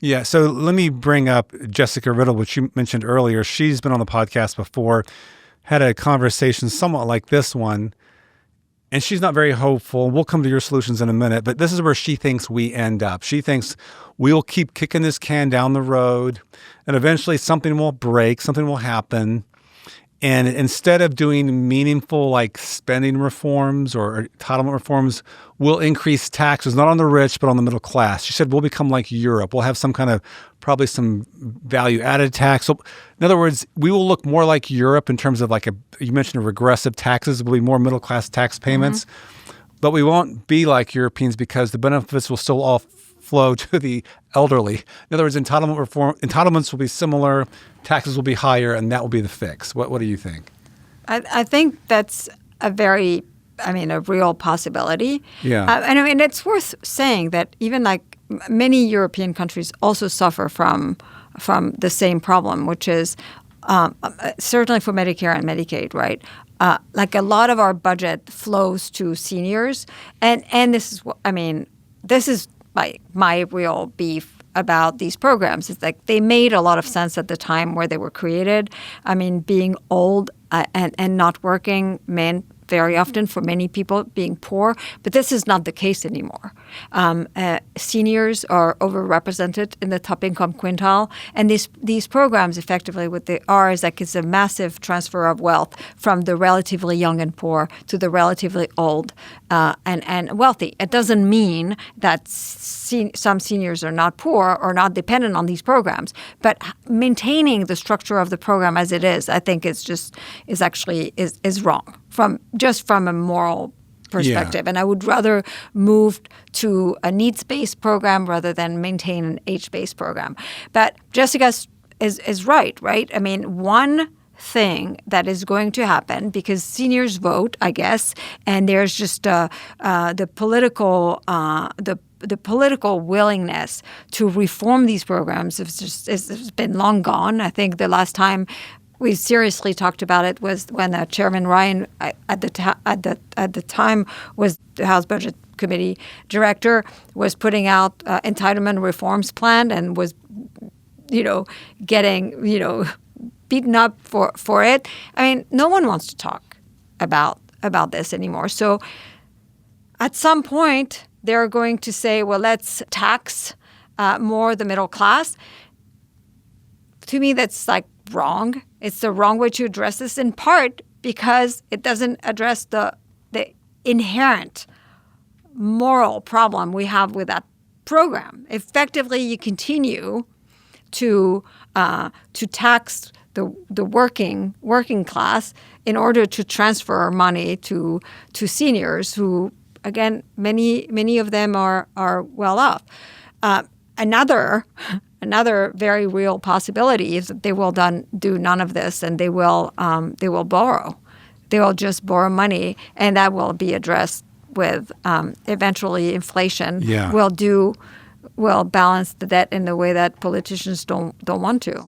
Yeah, so let me bring up Jessica Riddle, which you mentioned earlier. She's been on the podcast before, had a conversation somewhat like this one, and she's not very hopeful. We'll come to your solutions in a minute, but this is where she thinks we end up. She thinks we'll keep kicking this can down the road, and eventually something will break, something will happen. And instead of doing meaningful like spending reforms or entitlement reforms, we'll increase taxes, not on the rich, but on the middle class. She said we'll become like Europe. We'll have some kind of probably some value added tax. So in other words, we will look more like Europe in terms of like you mentioned regressive taxes. Will be more middle class tax payments, but we won't be like Europeans because the benefits will still all flow to the elderly. In other words, entitlements will be similar, taxes will be higher, and that will be the fix. What do you think? I think that's a real possibility. Yeah. And I mean, it's worth saying that even like many European countries also suffer from the same problem, which is certainly for Medicare and Medicaid, right? Like a lot of our budget flows to seniors, and this is like my real beef about these programs. It's like they made a lot of sense at the time where they were created. I mean, being old and not working meant very often for many people being poor, but this is not the case anymore. Seniors are overrepresented in the top income quintile, and these programs effectively what they are is like it's a massive transfer of wealth from the relatively young and poor to the relatively old and wealthy. It doesn't mean that some seniors are not poor or not dependent on these programs, but maintaining the structure of the program as it is, I think is wrong from a moral perspective. Yeah. And I would rather move to a needs-based program rather than maintain an age-based program. But Jessica is right? I mean, one thing that is going to happen because seniors vote, I guess, and there's just the political willingness to reform these programs has been long gone. I think the last time we seriously talked about it was when Chairman Ryan at the time was the House Budget Committee director, was putting out entitlement reforms plan and was getting beaten up for it. I mean, no one wants to talk about this anymore. So at some point they're going to say, well, let's tax more the middle class. To me, that's like wrong. It's the wrong way to address this, in part because it doesn't address the inherent moral problem we have with that program. Effectively, you continue to tax the working class in order to transfer money to seniors who, again, many of them are well off. Another very real possibility is that they will do none of this, and they will borrow. They will just borrow money, and that will be addressed with eventually inflation. Yeah. Will balance the debt in the way that politicians don't want to.